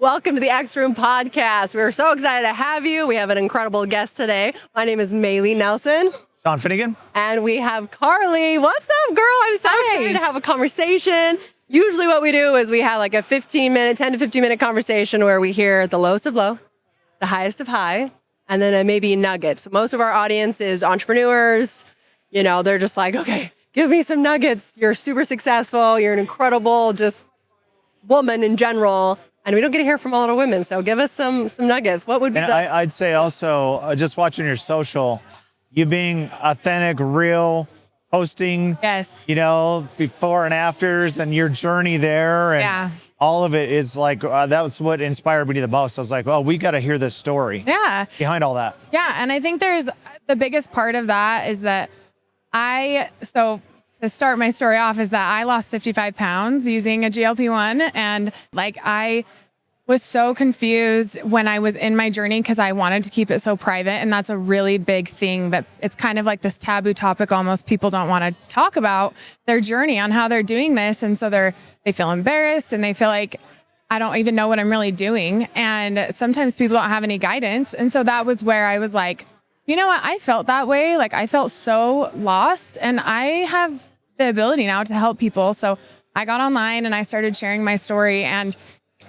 Welcome to the X Room podcast. We're so excited to have you. We have an incredible guest today. My name is Maylee Nelson. Sean Finnegan. And we have Karli. What's up, girl? I'm so excited to have a conversation. Usually what we do is we have like a 10 to 15 minute conversation where we hear the lowest of low, the highest of high, and then maybe nuggets. So most of our audience is entrepreneurs. You know, they're just like, okay, give me some nuggets. You're super successful. You're an incredible just woman in general. And we don't get to hear from a lot of women. So give us some nuggets. What would be I'd say also, just watching your social, you being authentic, real, posting, yes, you know, before and afters and your journey there. And all of it is like, that was what inspired me the most. I was like, well, we got to hear this story. Yeah. Behind all that. Yeah. And I think there's the biggest part of that is that to start my story off is that I lost 55 pounds using a GLP-1. And like, I was so confused when I was in my journey because I wanted to keep it so private. And that's a really big thing that it's kind of like this taboo topic. Almost people don't want to talk about their journey on how they're doing this. And so they feel embarrassed and they feel like, I don't even know what I'm really doing. And sometimes people don't have any guidance. And so that was where I was like, you know what? I felt that way. Like I felt so lost and I have the ability now to help people. So I got online and I started sharing my story and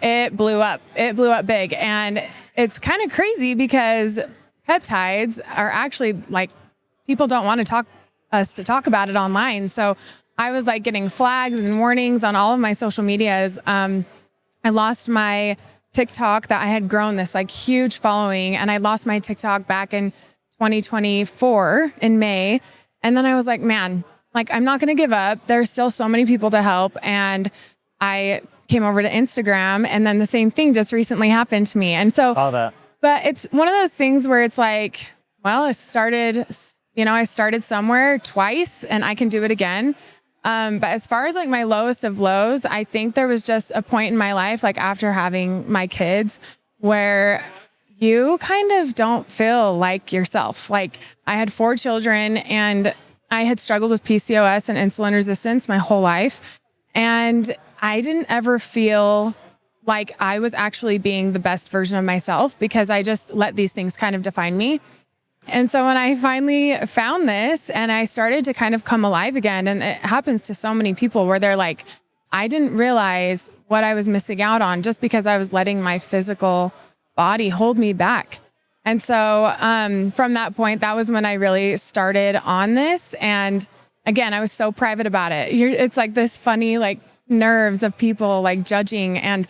it blew up. It blew up big. And it's kind of crazy because peptides are actually like, people don't want to talk about it online. So I was like getting flags and warnings on all of my social medias. I lost my TikTok that I had grown this like huge following, and I lost my TikTok back in 2024 in May. And then I was like, man, like, I'm not going to give up. There's still so many people to help. And I came over to Instagram, and then the same thing just recently happened to me. And so, saw that. But it's one of those things where it's like, well, I started somewhere twice and I can do it again. But as far as like my lowest of lows, I think there was just a point in my life, like after having my kids, where you kind of don't feel like yourself. Like I had 4 children and I had struggled with PCOS and insulin resistance my whole life. And I didn't ever feel like I was actually being the best version of myself because I just let these things kind of define me. And so when I finally found this and I started to kind of come alive again, and it happens to so many people where they're like, I didn't realize what I was missing out on just because I was letting my physical body hold me back. And so from that point, that was when I really started on this. And again, I was so private about it. It's like this funny, like nerves of people like judging. And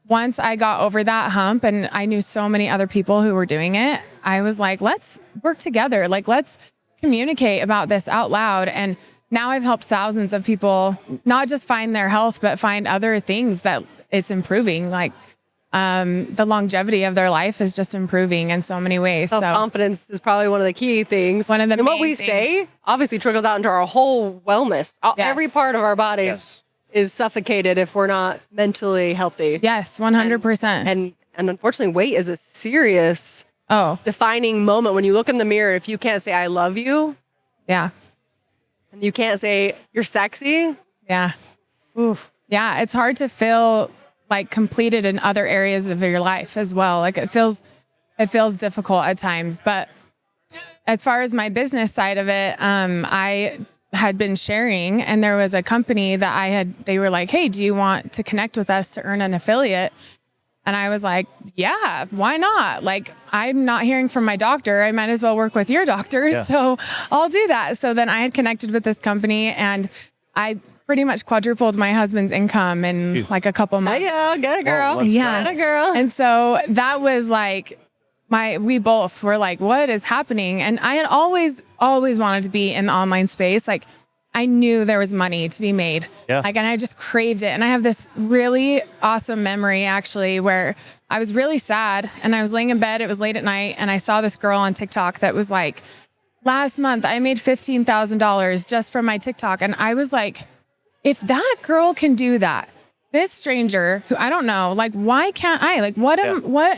once I got over that hump and I knew so many other people who were doing it, I was like, let's work together. Like, let's communicate about this out loud. And now I've helped thousands of people, not just find their health, but find other things that it's improving. Like, the longevity of their life is just improving in so many ways. Self-confidence is probably one of the key things. One of the and what main we things. say obviously trickles out into our whole wellness. Every part of our bodies is suffocated if we're not mentally healthy. Yes, 100%. And unfortunately, weight is a serious defining moment. When you look in the mirror, if you can't say, I love you. Yeah. And you can't say, you're sexy. Yeah. Oof. Yeah. It's hard to feel like completed in other areas of your life as well. Like it feels difficult at times, but as far as my business side of it, I had been sharing, and there was a company that they were like, hey, do you want to connect with us to earn an affiliate? And I was like, yeah, why not? Like, I'm not hearing from my doctor. I might as well work with your doctor. Yeah. So I'll do that. So then I had connected with this company, and I pretty much quadrupled my husband's income in like a couple months. Yeah, get it, girl. Yeah. Get it, girl. And so that was like, we both were like, what is happening? And I had always wanted to be in the online space. Like I knew there was money to be made. Yeah. Like, and I just craved it. And I have this really awesome memory actually, where I was really sad and I was laying in bed. It was late at night. And I saw this girl on TikTok that was like, last month I made $15,000 just from my TikTok. And I was like, if that girl can do that, this stranger who I don't know, like, why can't I? Like, what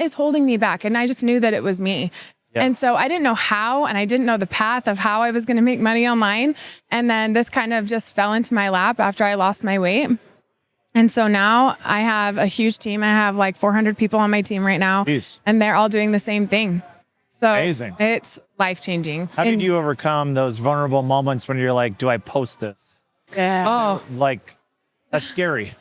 is holding me back? And I just knew that it was me. Yeah. And so I didn't know how, and I didn't know the path of how I was going to make money online. And then this kind of just fell into my lap after I lost my weight. And so now I have a huge team. I have like 400 people on my team right now. Jeez. And they're all doing the same thing. So amazing. It's life-changing. How did you overcome those vulnerable moments when you're like, do I post this? Yeah. Oh, Like, that's scary.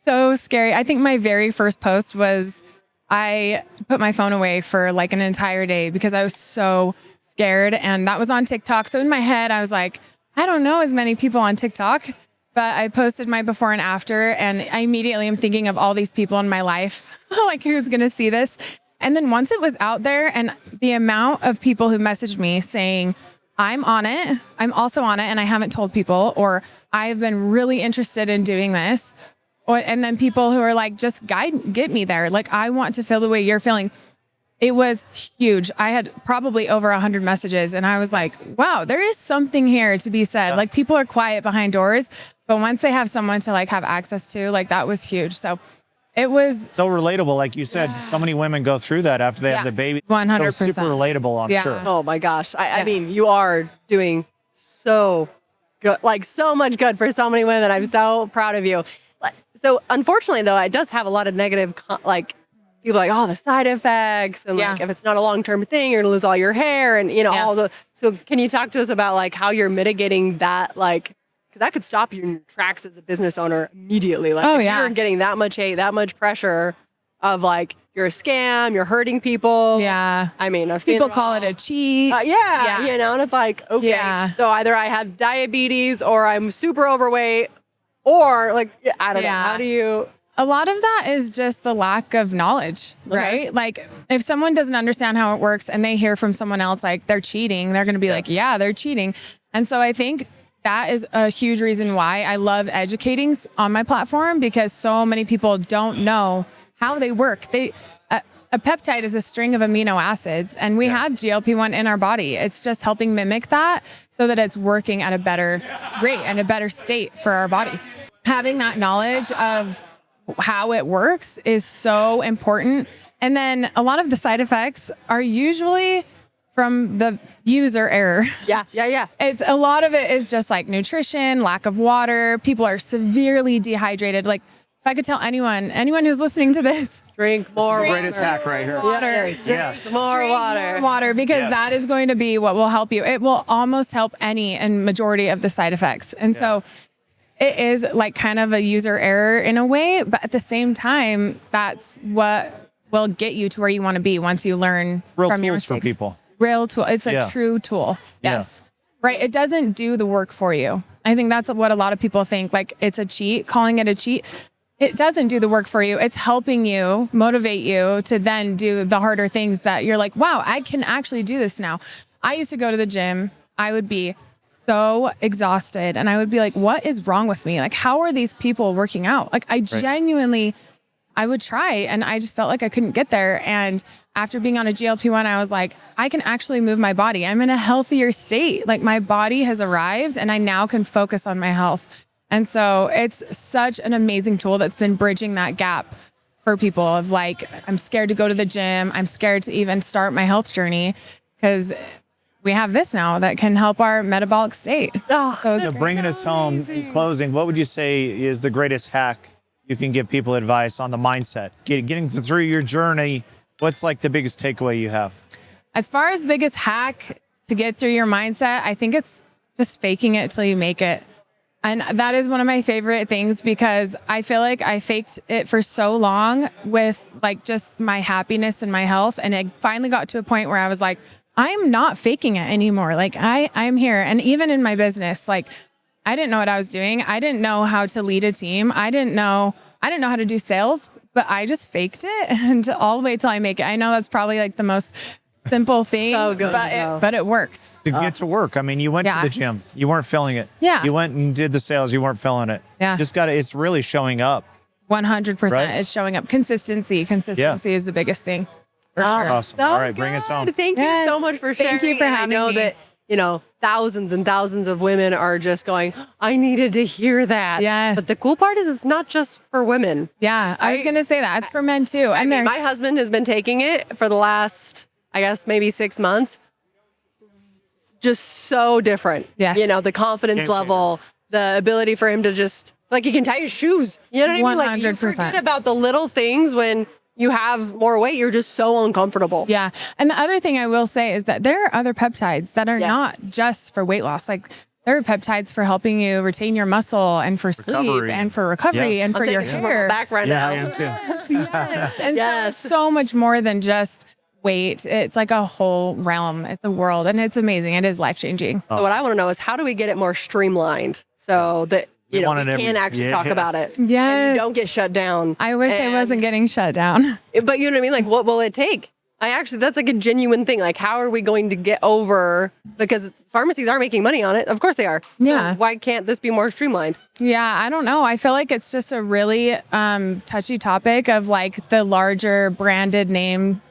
so scary. I think my very first post was I put my phone away for like an entire day because I was so scared. And that was on TikTok. So in my head, I was like, I don't know as many people on TikTok, but I posted my before and after. And I immediately am thinking of all these people in my life, like who's going to see this? And then once it was out there and the amount of people who messaged me saying, I'm on it, I'm also on it, and I haven't told people, or I've been really interested in doing this. And then people who are like, just get me there. Like, I want to feel the way you're feeling. It was huge. I had probably over 100 messages and I was like, wow, there is something here to be said. Like, people are quiet behind doors, but once they have someone to like have access to, like, that was huge. So it was so relatable. Like you said, so many women go through that after they have the baby. 100%. So super relatable, I'm sure. Oh my gosh. I mean, you are doing so good, like so much good for so many women. I'm so proud of you. So unfortunately though, it does have a lot of negative, like, people are like, oh, the side effects. And like, if it's not a long-term thing, you're gonna lose all your hair and, you know, all the, so can you talk to us about like how you're mitigating that? Like, cause that could stop you in your tracks as a business owner immediately. Like, if you're getting that much hate, that much pressure of like, you're a scam, you're hurting people. Yeah. I mean, I've seen people call it a cheat. you know, and it's like, okay, so either I have diabetes or I'm super overweight or like, I don't know. How do you? A lot of that is just the lack of knowledge, right? Like, if someone doesn't understand how it works and they hear from someone else, like they're cheating, they're going to be like, yeah, they're cheating. And so I think that is a huge reason why I love educating on my platform, because so many people don't know how they work. A peptide is a string of amino acids, and we have GLP-1 in our body. It's just helping mimic that so that it's working at a better rate and a better state for our body. Having that knowledge of how it works is so important. And then a lot of the side effects are usually from the user error. Yeah. It's a lot of it is just like nutrition, lack of water. People are severely dehydrated. Like, if I could tell anyone who's listening to this, drink more water. Greatest hack right here. Water. Yes. More water. More water, because that is going to be what will help you. It will almost help any and majority of the side effects. And so it is like kind of a user error in a way, but at the same time, that's what will get you to where you want to be once you learn from your mistakes. For people. Real tool. It's a true tool. Yes. Right. It doesn't do the work for you. I think that's what a lot of people think. Like, it's a cheat, calling it a cheat. It doesn't do the work for you. It's helping you, motivate you to then do the harder things that you're like, wow, I can actually do this now. I used to go to the gym. I would be so exhausted and I would be like, what is wrong with me? Like, how are these people working out? Like, I genuinely, I would try and I just felt like I couldn't get there. And after being on a GLP-1, I was like, I can actually move my body. I'm in a healthier state. Like, my body has arrived and I now can focus on my health. And so it's such an amazing tool that's been bridging that gap for people of like, I'm scared to go to the gym. I'm scared to even start my health journey, because we have this now that can help our metabolic state. So bringing us home, in closing, what would you say is the greatest hack you can give people advice on the mindset? Getting through your journey, what's like the biggest takeaway you have? As far as the biggest hack to get through your mindset, I think it's just faking it till you make it. And that is one of my favorite things, because I feel like I faked it for so long with like just my happiness and my health. And it finally got to a point where I was like, I'm not faking it anymore. Like, I'm here. And even in my business, like, I didn't know what I was doing. I didn't know how to lead a team. I didn't know how to do sales, but I just faked it and all the way till I make it. I know that's probably like the most simple thing, but it works. To get to work. I mean, you went to the gym. You weren't feeling it. Yeah. You went and did the sales. You weren't feeling it. Yeah. It's really showing up. 100% is showing up. Consistency is the biggest thing. For sure. Awesome. So All right, bring us home. Thank you so much for sharing. Thank you for having me. I know that, you know, thousands and thousands of women are just going, I needed to hear that. Yes. But the cool part is it's not just for women. Yeah, I was going to say that. It's for men too. I mean, my husband has been taking it for the last, I guess, maybe 6 months. Just so different. Yes. You know, the confidence level, the ability for him to just Like you can tie your shoes. You know what I mean? Like you 100%. forget about the little things when you have more weight. You're just so uncomfortable. Yeah. And the other thing I will say is that there are other peptides that are Yes. not just for weight loss. Like there are peptides for helping you retain your muscle and for sleep Recovery. and for recovery Yeah. and for I'm your taking some on hair. my back right Yeah, now. I am too. And Yes. so much more than just weight. It's like a whole realm. It's a world and it's amazing. It is life-changing. So what I want to know is how do we get it more streamlined so that you know want we it can every- actually talk yes. about it. And Yes. you don't get shut down. I wish I wasn't And- getting shut down. But you know what I mean? Like, what will it take? That's like a genuine thing. Like, how are we going to get over? Because pharmacies are making money on it. Of course they are. Yeah. So why can't this be more streamlined? Yeah, I don't know. I feel like it's just a really touchy topic of like the larger branded name.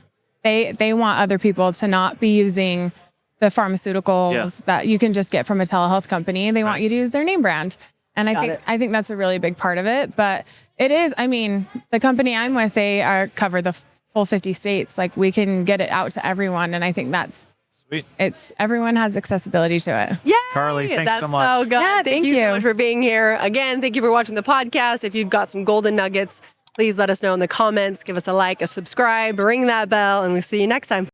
They want other people to not be using the pharmaceuticals Yeah. that you can just get from a telehealth company. They want you to use their name brand. And Got it. I think that's a really big part of it. But it is, I mean, the company I'm with, they cover the full 50 states. Like we can get it out to everyone. And I think Sweet. everyone has accessibility to it. Yeah, Karli, thanks that's so much. good. Yeah, thank thank you so you. much for being here. Again, thank you for watching the podcast. If you've got some golden nuggets, please let us know in the comments. Give us a like, a subscribe, ring that bell, and we'll see you next time.